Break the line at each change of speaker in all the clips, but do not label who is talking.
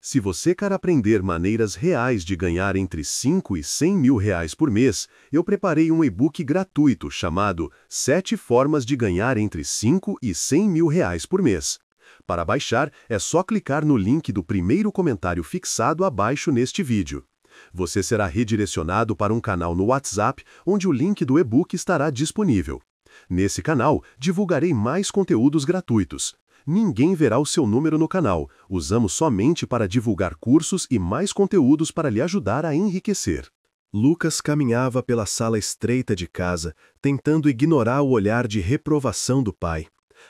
Se você quer aprender maneiras reais de ganhar entre 5 e 100 mil reais por mês, eu preparei um e-book gratuito chamado 7 formas de ganhar entre 5 e 100 mil reais por mês. Para baixar, é só clicar no link do primeiro comentário fixado abaixo neste vídeo. Você será redirecionado para um canal no WhatsApp, onde o link do e-book estará disponível. Nesse canal, divulgarei mais conteúdos gratuitos. Ninguém verá o seu número no canal, usamos somente para divulgar cursos e mais conteúdos para lhe ajudar a enriquecer. Lucas caminhava pela sala estreita de casa, tentando ignorar o olhar de reprovação do pai.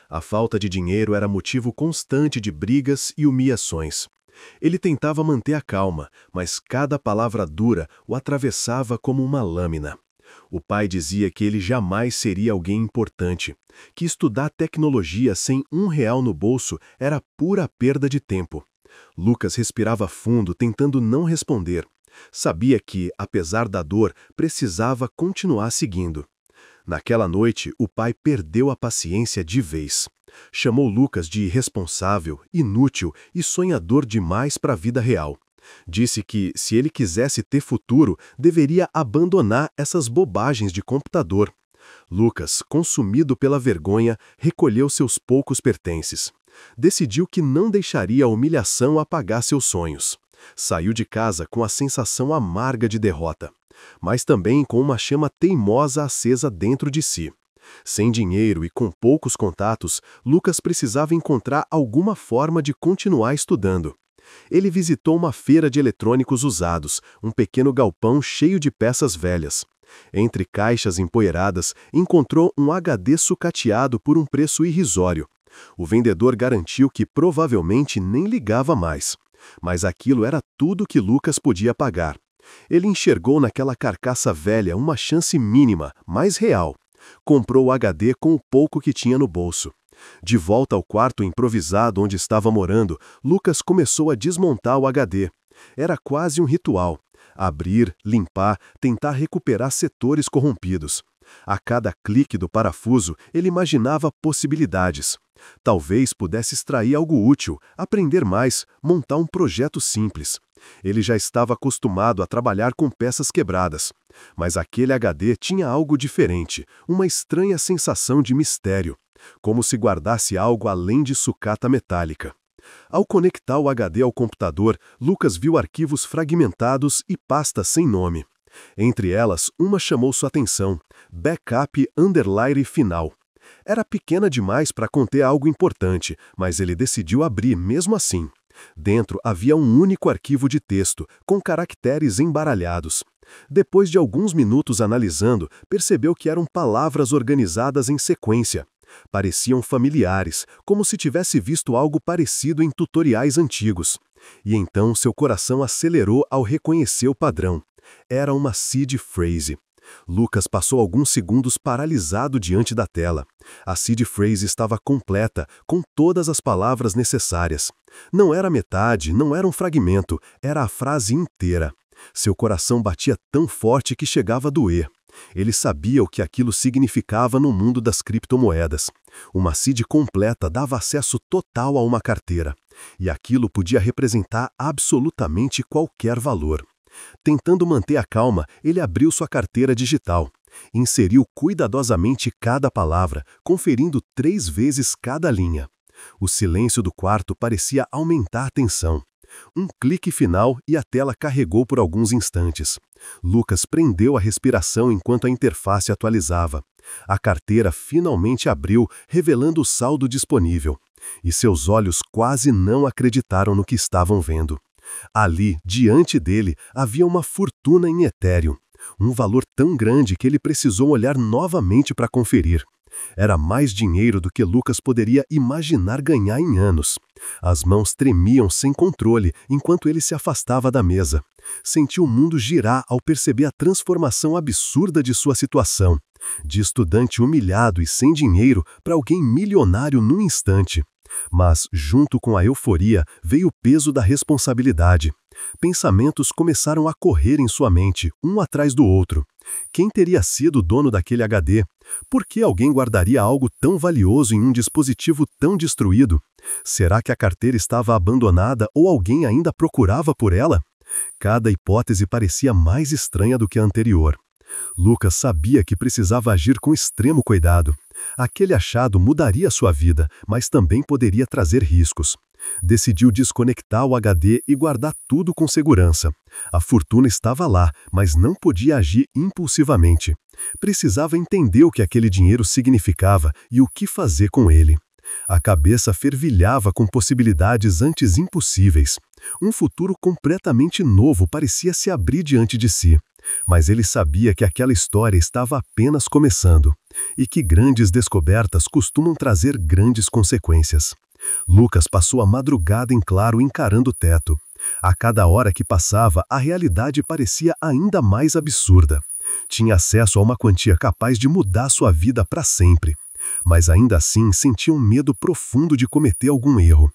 A falta de dinheiro era motivo constante de brigas e humilhações. Ele tentava manter a calma, mas cada palavra dura o atravessava como uma lâmina. O pai dizia que ele jamais seria alguém importante, que estudar tecnologia sem R$ 1 no bolso era pura perda de tempo. Lucas respirava fundo, tentando não responder. Sabia que, apesar da dor, precisava continuar seguindo. Naquela noite, o pai perdeu a paciência de vez. Chamou Lucas de irresponsável, inútil e sonhador demais para a vida real. Disse que, se ele quisesse ter futuro, deveria abandonar essas bobagens de computador. Lucas, consumido pela vergonha, recolheu seus poucos pertences. Decidiu que não deixaria a humilhação apagar seus sonhos. Saiu de casa com a sensação amarga de derrota, mas também com uma chama teimosa acesa dentro de si. Sem dinheiro e com poucos contatos, Lucas precisava encontrar alguma forma de continuar estudando. Ele visitou uma feira de eletrônicos usados, um pequeno galpão cheio de peças velhas. Entre caixas empoeiradas, encontrou um HD sucateado por um preço irrisório. O vendedor garantiu que provavelmente nem ligava mais. Mas aquilo era tudo que Lucas podia pagar. Ele enxergou naquela carcaça velha uma chance mínima, mas real. Comprou o HD com o pouco que tinha no bolso. De volta ao quarto improvisado onde estava morando, Lucas começou a desmontar o HD. Era quase um ritual. Abrir, limpar, tentar recuperar setores corrompidos. A cada clique do parafuso, ele imaginava possibilidades. Talvez pudesse extrair algo útil, aprender mais, montar um projeto simples. Ele já estava acostumado a trabalhar com peças quebradas. Mas aquele HD tinha algo diferente, uma estranha sensação de mistério. Como se guardasse algo além de sucata metálica. Ao conectar o HD ao computador, Lucas viu arquivos fragmentados e pastas sem nome. Entre elas, uma chamou sua atenção: Backup Underline Final. Era pequena demais para conter algo importante, mas ele decidiu abrir mesmo assim. Dentro havia um único arquivo de texto, com caracteres embaralhados. Depois de alguns minutos analisando, percebeu que eram palavras organizadas em sequência. Pareciam familiares, como se tivesse visto algo parecido em tutoriais antigos. E então seu coração acelerou ao reconhecer o padrão. Era uma seed phrase. Lucas passou alguns segundos paralisado diante da tela. A seed phrase estava completa, com todas as palavras necessárias. Não era metade, não era um fragmento, era a frase inteira. Seu coração batia tão forte que chegava a doer. Ele sabia o que aquilo significava no mundo das criptomoedas. Uma seed completa dava acesso total a uma carteira. E aquilo podia representar absolutamente qualquer valor. Tentando manter a calma, ele abriu sua carteira digital. Inseriu cuidadosamente cada palavra, conferindo 3 vezes cada linha. O silêncio do quarto parecia aumentar a tensão. Um clique final e a tela carregou por alguns instantes. Lucas prendeu a respiração enquanto a interface atualizava. A carteira finalmente abriu, revelando o saldo disponível. E seus olhos quase não acreditaram no que estavam vendo. Ali, diante dele, havia uma fortuna em Ethereum. Um valor tão grande que ele precisou olhar novamente para conferir. Era mais dinheiro do que Lucas poderia imaginar ganhar em anos. As mãos tremiam sem controle enquanto ele se afastava da mesa. Sentiu o mundo girar ao perceber a transformação absurda de sua situação. De estudante humilhado e sem dinheiro para alguém milionário num instante. Mas, junto com a euforia, veio o peso da responsabilidade. Pensamentos começaram a correr em sua mente, um atrás do outro. Quem teria sido o dono daquele HD? Por que alguém guardaria algo tão valioso em um dispositivo tão destruído? Será que a carteira estava abandonada ou alguém ainda procurava por ela? Cada hipótese parecia mais estranha do que a anterior. Lucas sabia que precisava agir com extremo cuidado. Aquele achado mudaria sua vida, mas também poderia trazer riscos. Decidiu desconectar o HD e guardar tudo com segurança. A fortuna estava lá, mas não podia agir impulsivamente. Precisava entender o que aquele dinheiro significava e o que fazer com ele. A cabeça fervilhava com possibilidades antes impossíveis. Um futuro completamente novo parecia se abrir diante de si. Mas ele sabia que aquela história estava apenas começando, e que grandes descobertas costumam trazer grandes consequências. Lucas passou a madrugada em claro encarando o teto. A cada hora que passava, a realidade parecia ainda mais absurda. Tinha acesso a uma quantia capaz de mudar sua vida para sempre. Mas ainda assim sentia um medo profundo de cometer algum erro.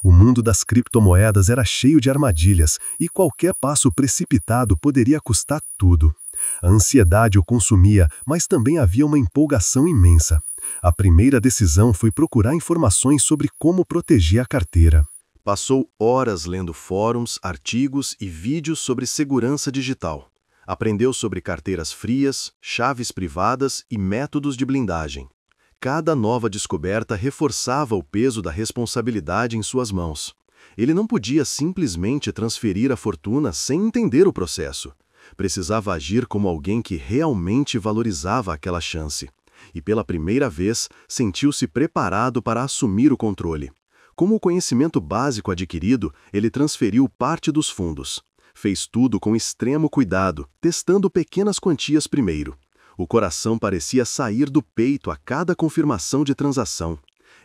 O mundo das criptomoedas era cheio de armadilhas e qualquer passo precipitado poderia custar tudo. A ansiedade o consumia, mas também havia uma empolgação imensa. A primeira decisão foi procurar informações sobre como proteger a carteira.
Passou horas lendo fóruns, artigos e vídeos sobre segurança digital. Aprendeu sobre carteiras frias, chaves privadas e métodos de blindagem. Cada nova descoberta reforçava o peso da responsabilidade em suas mãos. Ele não podia simplesmente transferir a fortuna sem entender o processo. Precisava agir como alguém que realmente valorizava aquela chance. E pela primeira vez, sentiu-se preparado para assumir o controle. Com o conhecimento básico adquirido, ele transferiu parte dos fundos. Fez tudo com extremo cuidado, testando pequenas quantias primeiro. O coração parecia sair do peito a cada confirmação de transação.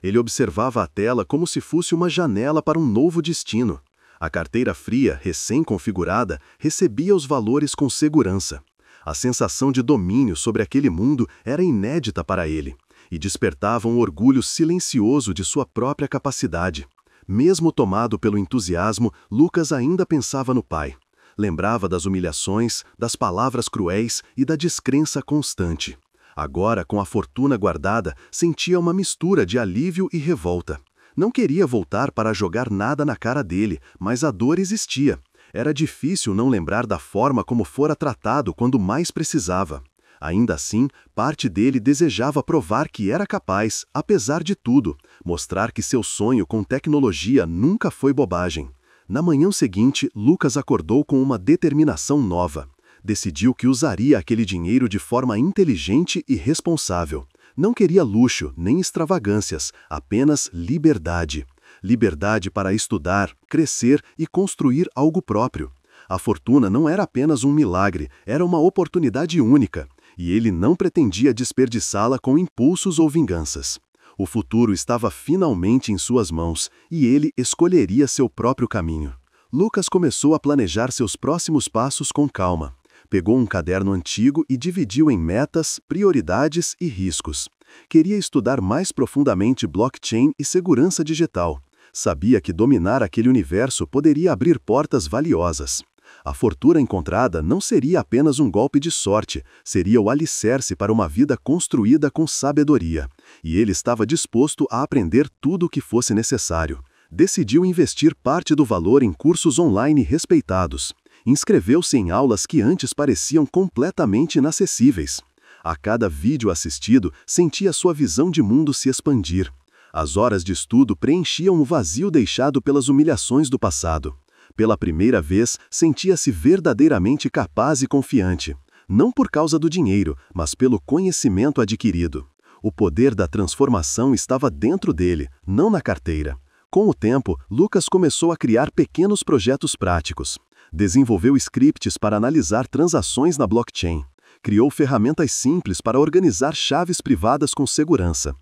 Ele observava a tela como se fosse uma janela para um novo destino. A carteira fria, recém-configurada, recebia os valores com segurança. A sensação de domínio sobre aquele mundo era inédita para ele, e despertava um orgulho silencioso de sua própria capacidade. Mesmo tomado pelo entusiasmo, Lucas ainda pensava no pai. Lembrava das humilhações, das palavras cruéis e da descrença constante. Agora, com a fortuna guardada, sentia uma mistura de alívio e revolta. Não queria voltar para jogar nada na cara dele, mas a dor existia. Era difícil não lembrar da forma como fora tratado quando mais precisava. Ainda assim, parte dele desejava provar que era capaz, apesar de tudo, mostrar que seu sonho com tecnologia nunca foi bobagem. Na manhã seguinte, Lucas acordou com uma determinação nova. Decidiu que usaria aquele dinheiro de forma inteligente e responsável. Não queria luxo, nem extravagâncias, apenas liberdade. Liberdade para estudar, crescer e construir algo próprio. A fortuna não era apenas um milagre, era uma oportunidade única, e ele não pretendia desperdiçá-la com impulsos ou vinganças. O futuro estava finalmente em suas mãos, e ele escolheria seu próprio caminho. Lucas começou a planejar seus próximos passos com calma. Pegou um caderno antigo e dividiu em metas, prioridades e riscos. Queria estudar mais profundamente blockchain e segurança digital. Sabia que dominar aquele universo poderia abrir portas valiosas. A fortuna encontrada não seria apenas um golpe de sorte, seria o alicerce para uma vida construída com sabedoria. E ele estava disposto a aprender tudo o que fosse necessário. Decidiu investir parte do valor em cursos online respeitados. Inscreveu-se em aulas que antes pareciam completamente inacessíveis. A cada vídeo assistido, sentia sua visão de mundo se expandir. As horas de estudo preenchiam o vazio deixado pelas humilhações do passado. Pela primeira vez, sentia-se verdadeiramente capaz e confiante. Não por causa do dinheiro, mas pelo conhecimento adquirido. O poder da transformação estava dentro dele, não na carteira. Com o tempo, Lucas começou a criar pequenos projetos práticos. Desenvolveu scripts para analisar transações na blockchain. Criou ferramentas simples para organizar chaves privadas com segurança.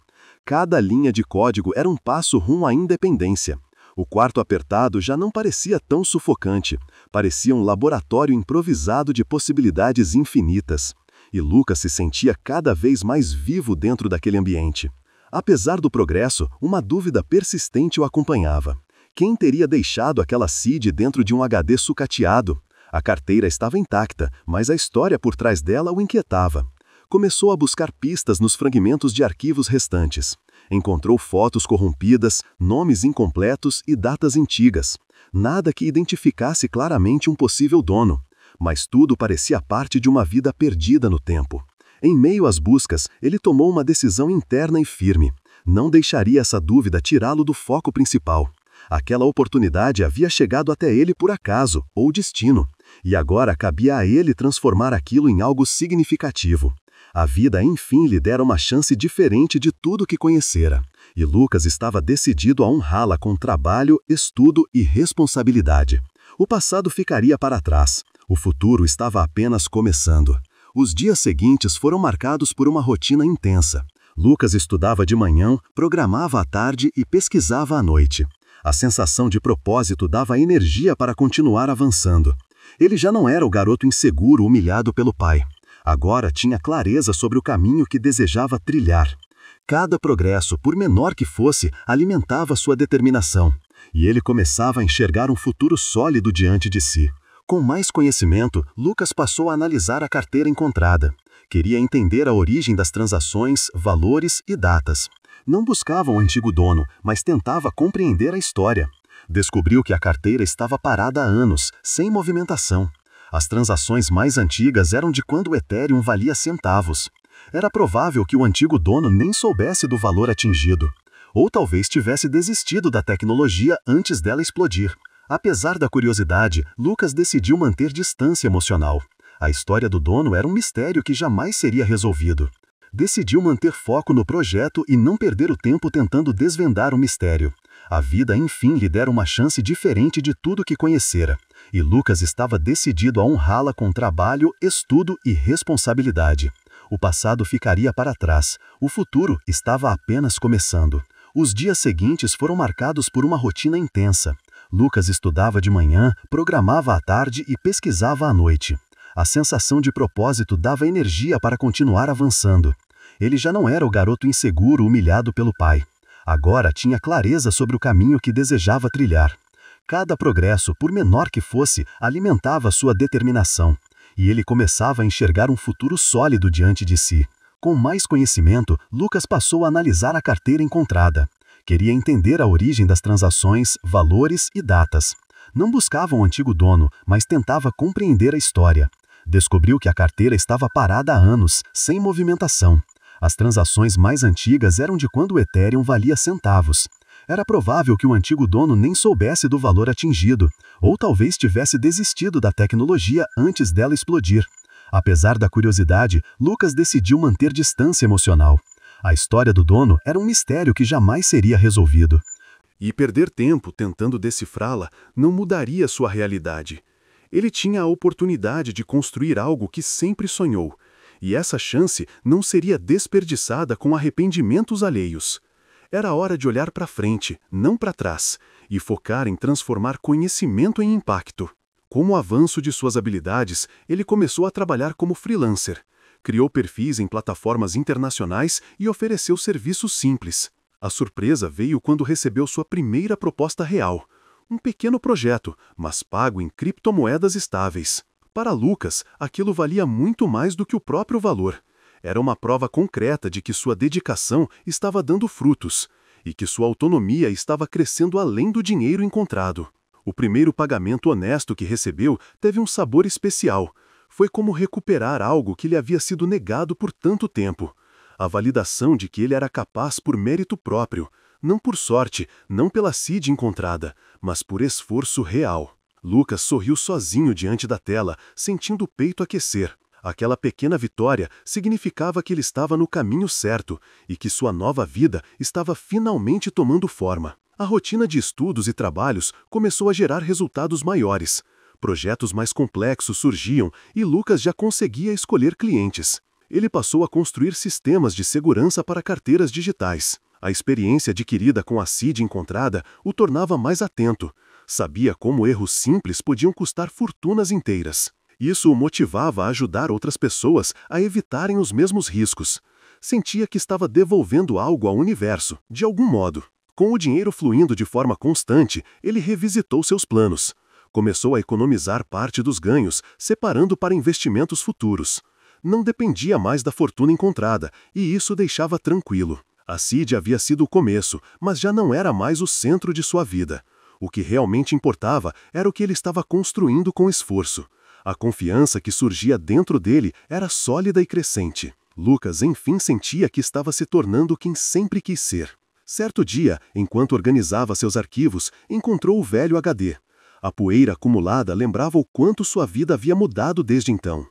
Cada linha de código era um passo rumo à independência. O quarto apertado já não parecia tão sufocante. Parecia um laboratório improvisado de possibilidades infinitas. E Lucas se sentia cada vez mais vivo dentro daquele ambiente. Apesar do progresso, uma dúvida persistente o acompanhava.
Quem teria deixado aquela CID dentro de um HD sucateado? A carteira estava intacta, mas a história por trás dela o inquietava. Começou a buscar pistas nos fragmentos de arquivos restantes. Encontrou fotos corrompidas, nomes incompletos e datas antigas. Nada que identificasse claramente um possível dono. Mas tudo parecia parte de uma vida perdida no tempo. Em meio às buscas, ele tomou uma decisão interna e firme. Não deixaria essa dúvida tirá-lo do foco principal. Aquela oportunidade havia chegado até ele por acaso, ou destino. E agora cabia a ele transformar aquilo em algo significativo. A vida enfim lhe dera uma chance diferente de tudo que conhecera. E Lucas estava decidido a honrá-la com trabalho, estudo e responsabilidade. O passado ficaria para trás. O futuro estava apenas começando. Os dias seguintes foram marcados por uma rotina intensa. Lucas estudava de manhã, programava à tarde e pesquisava à noite. A sensação de propósito dava energia para continuar avançando. Ele já não era o garoto inseguro humilhado pelo pai. Agora tinha clareza sobre o caminho que desejava trilhar. Cada progresso, por menor que fosse, alimentava sua determinação. E ele começava a enxergar um futuro sólido diante de si. Com mais conhecimento, Lucas passou a analisar a carteira encontrada. Queria entender a origem das transações, valores e datas. Não buscava o antigo dono, mas tentava compreender a história. Descobriu que a carteira estava parada há anos, sem movimentação. As transações mais antigas eram de quando o Ethereum valia centavos. Era provável que o antigo dono nem soubesse do valor atingido. Ou talvez tivesse desistido da tecnologia antes dela explodir. Apesar da curiosidade, Lucas decidiu manter distância emocional. A história do dono era um mistério que jamais seria resolvido. Decidiu manter foco no projeto e não perder o tempo tentando desvendar o mistério. A vida, enfim, lhe dera uma chance diferente de tudo que conhecera. E Lucas estava decidido a honrá-la com trabalho, estudo e responsabilidade. O passado ficaria para trás. O futuro estava apenas começando. Os dias seguintes foram marcados por uma rotina intensa. Lucas estudava de manhã, programava à tarde e pesquisava à noite. A sensação de propósito dava energia para continuar avançando. Ele já não era o garoto inseguro humilhado pelo pai. Agora tinha clareza sobre o caminho que desejava trilhar. Cada progresso, por menor que fosse, alimentava sua determinação. E ele começava a enxergar um futuro sólido diante de si. Com mais conhecimento, Lucas passou a analisar a carteira encontrada. Queria entender a origem das transações, valores e datas. Não buscava um antigo dono, mas tentava compreender a história. Descobriu que a carteira estava parada há anos, sem movimentação. As transações mais antigas eram de quando o Ethereum valia centavos. Era provável que o antigo dono nem soubesse do valor atingido, ou talvez tivesse desistido da tecnologia antes dela explodir. Apesar da curiosidade, Lucas decidiu manter distância emocional. A história do dono era um mistério que jamais seria resolvido.
E perder tempo tentando decifrá-la não mudaria sua realidade. Ele tinha a oportunidade de construir algo que sempre sonhou, e essa chance não seria desperdiçada com arrependimentos alheios. Era hora de olhar para frente, não para trás, e focar em transformar conhecimento em impacto. Com o avanço de suas habilidades, ele começou a trabalhar como freelancer. Criou perfis em plataformas internacionais e ofereceu serviços simples. A surpresa veio quando recebeu sua primeira proposta real. Um pequeno projeto, mas pago em criptomoedas estáveis. Para Lucas, aquilo valia muito mais do que o próprio valor. Era uma prova concreta de que sua dedicação estava dando frutos e que sua autonomia estava crescendo além do dinheiro encontrado. O primeiro pagamento honesto que recebeu teve um sabor especial. Foi como recuperar algo que lhe havia sido negado por tanto tempo. A validação de que ele era capaz por mérito próprio, não por sorte, não pela CID encontrada, mas por esforço real. Lucas sorriu sozinho diante da tela, sentindo o peito aquecer. Aquela pequena vitória significava que ele estava no caminho certo e que sua nova vida estava finalmente tomando forma. A rotina de estudos e trabalhos começou a gerar resultados maiores. Projetos mais complexos surgiam e Lucas já conseguia escolher clientes. Ele passou a construir sistemas de segurança para carteiras digitais. A experiência adquirida com a CID encontrada o tornava mais atento. Sabia como erros simples podiam custar fortunas inteiras. Isso o motivava a ajudar outras pessoas a evitarem os mesmos riscos. Sentia que estava devolvendo algo ao universo, de algum modo.
Com o dinheiro fluindo de forma constante, ele revisitou seus planos. Começou a economizar parte dos ganhos, separando para investimentos futuros. Não dependia mais da fortuna encontrada, e isso o deixava tranquilo. A CID havia sido o começo, mas já não era mais o centro de sua vida. O que realmente importava era o que ele estava construindo com esforço. A confiança que surgia dentro dele era sólida e crescente. Lucas, enfim, sentia que estava se tornando quem sempre quis ser. Certo dia, enquanto organizava seus arquivos, encontrou o velho HD. A poeira acumulada lembrava o quanto sua vida havia mudado desde então.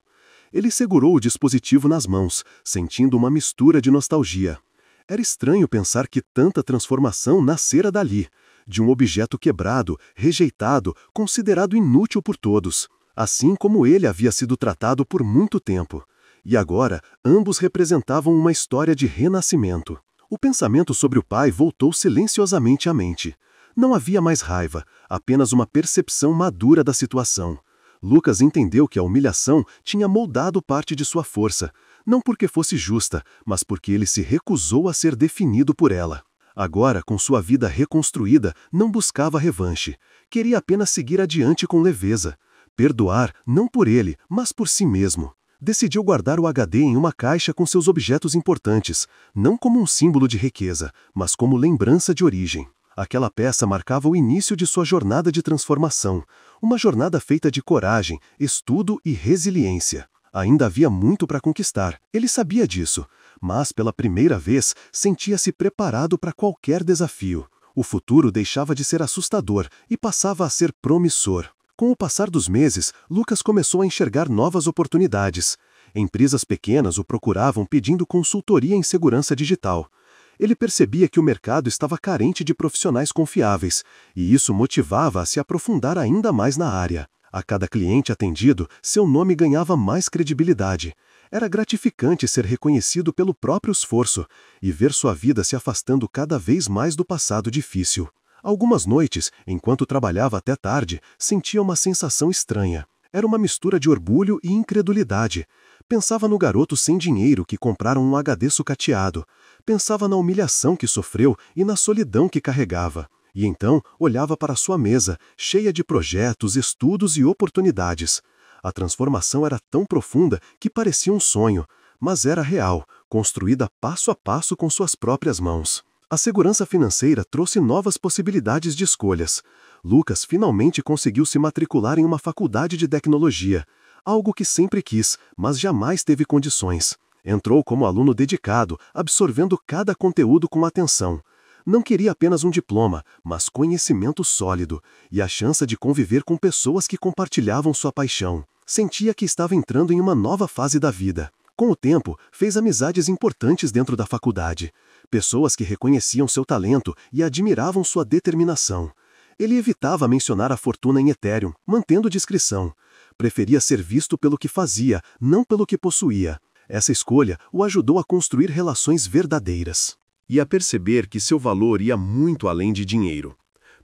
Ele segurou o dispositivo nas mãos, sentindo uma mistura de nostalgia. Era estranho pensar que tanta transformação nascera dali, de um objeto quebrado, rejeitado, considerado inútil por todos, assim como ele havia sido tratado por muito tempo. E agora, ambos representavam uma história de renascimento. O pensamento sobre o pai voltou silenciosamente à mente. Não havia mais raiva, apenas uma percepção madura da situação. Lucas entendeu que a humilhação tinha moldado parte de sua força, não porque fosse justa, mas porque ele se recusou a ser definido por ela. Agora, com sua vida reconstruída, não buscava revanche. Queria apenas seguir adiante com leveza. Perdoar, não por ele, mas por si mesmo. Decidiu guardar o HD em uma caixa com seus objetos importantes, não como um símbolo de riqueza, mas como lembrança de origem. Aquela peça marcava o início de sua jornada de transformação, uma jornada feita de coragem, estudo e resiliência. Ainda havia muito para conquistar, ele sabia disso, mas pela primeira vez sentia-se preparado para qualquer desafio. O futuro deixava de ser assustador e passava a ser promissor. Com o passar dos meses, Lucas começou a enxergar novas oportunidades. Empresas pequenas o procuravam pedindo consultoria em segurança digital. Ele percebia que o mercado estava carente de profissionais confiáveis, e isso motivava a se aprofundar ainda mais na área. A cada cliente atendido, seu nome ganhava mais credibilidade. Era gratificante ser reconhecido pelo próprio esforço e ver sua vida se afastando cada vez mais do passado difícil. Algumas noites, enquanto trabalhava até tarde, sentia uma sensação estranha. Era uma mistura de orgulho e incredulidade. Pensava no garoto sem dinheiro que comprara um HD sucateado. Pensava na humilhação que sofreu e na solidão que carregava. E então olhava para sua mesa, cheia de projetos, estudos e oportunidades. A transformação era tão profunda que parecia um sonho, mas era real, construída passo a passo com suas próprias mãos. A segurança financeira trouxe novas possibilidades de escolhas. Lucas finalmente conseguiu se matricular em uma faculdade de tecnologia, algo que sempre quis, mas jamais teve condições. Entrou como aluno dedicado, absorvendo cada conteúdo com atenção. Não queria apenas um diploma, mas conhecimento sólido e a chance de conviver com pessoas que compartilhavam sua paixão. Sentia que estava entrando em uma nova fase da vida. Com o tempo, fez amizades importantes dentro da faculdade. Pessoas que reconheciam seu talento e admiravam sua determinação. Ele evitava mencionar a fortuna em Ethereum, mantendo discrição. Preferia ser visto pelo que fazia, não pelo que possuía. Essa escolha o ajudou a construir relações verdadeiras. E a perceber que seu valor ia muito além de dinheiro.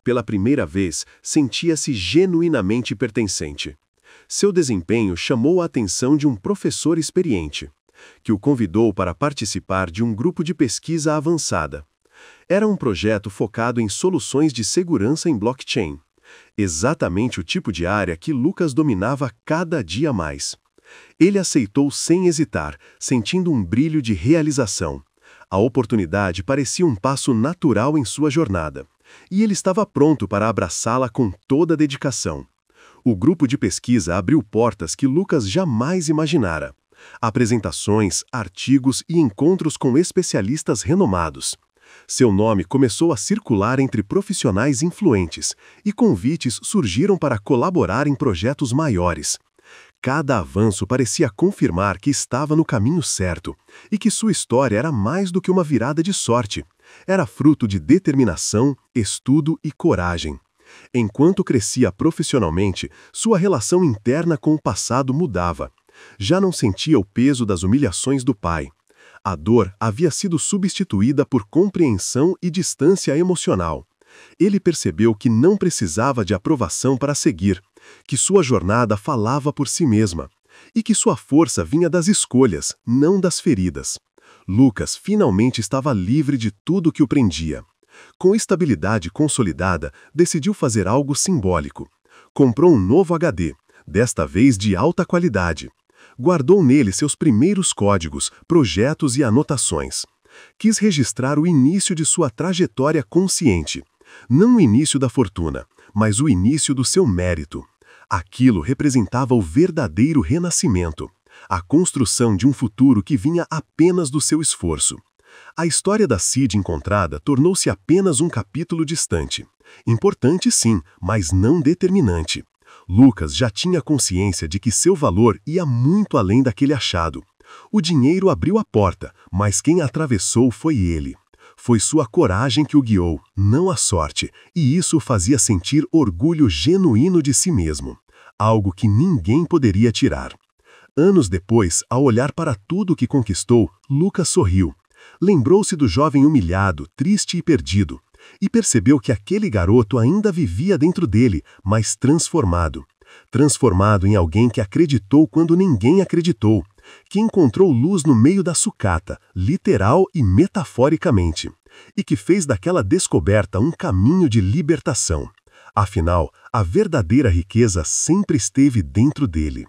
Pela primeira vez, sentia-se genuinamente pertencente. Seu desempenho chamou a atenção de um professor experiente, que o convidou para participar de um grupo de pesquisa avançada. Era um projeto focado em soluções de segurança em blockchain, exatamente o tipo de área que Lucas dominava cada dia mais. Ele aceitou sem hesitar, sentindo um brilho de realização. A oportunidade parecia um passo natural em sua jornada, e ele estava pronto para abraçá-la com toda a dedicação. O grupo de pesquisa abriu portas que Lucas jamais imaginara. Apresentações, artigos e encontros com especialistas renomados. Seu nome começou a circular entre profissionais influentes, e convites surgiram para colaborar em projetos maiores. Cada avanço parecia confirmar que estava no caminho certo, e que sua história era mais do que uma virada de sorte. Era fruto de determinação, estudo e coragem. Enquanto crescia profissionalmente, sua relação interna com o passado mudava. Já não sentia o peso das humilhações do pai. A dor havia sido substituída por compreensão e distância emocional. Ele percebeu que não precisava de aprovação para seguir, que sua jornada falava por si mesma, e que sua força vinha das escolhas, não das feridas. Lucas finalmente estava livre de tudo que o prendia. Com estabilidade consolidada, decidiu fazer algo simbólico. Comprou um novo HD, desta vez de alta qualidade. Guardou nele seus primeiros códigos, projetos e anotações. Quis registrar o início de sua trajetória consciente. Não o início da fortuna, mas o início do seu mérito. Aquilo representava o verdadeiro renascimento, a construção de um futuro que vinha apenas do seu esforço. A história da Cid encontrada tornou-se apenas um capítulo distante. Importante sim, mas não determinante. Lucas já tinha consciência de que seu valor ia muito além daquele achado. O dinheiro abriu a porta, mas quem atravessou foi ele. Foi sua coragem que o guiou, não a sorte, e isso o fazia sentir orgulho genuíno de si mesmo, algo que ninguém poderia tirar. Anos depois, ao olhar para tudo o que conquistou, Lucas sorriu. Lembrou-se do jovem humilhado, triste e perdido, e percebeu que aquele garoto ainda vivia dentro dele, mas transformado. Transformado em alguém que acreditou quando ninguém acreditou, que encontrou luz no meio da sucata, literal e metaforicamente, e que fez daquela descoberta um caminho de libertação. Afinal, a verdadeira riqueza sempre esteve dentro dele.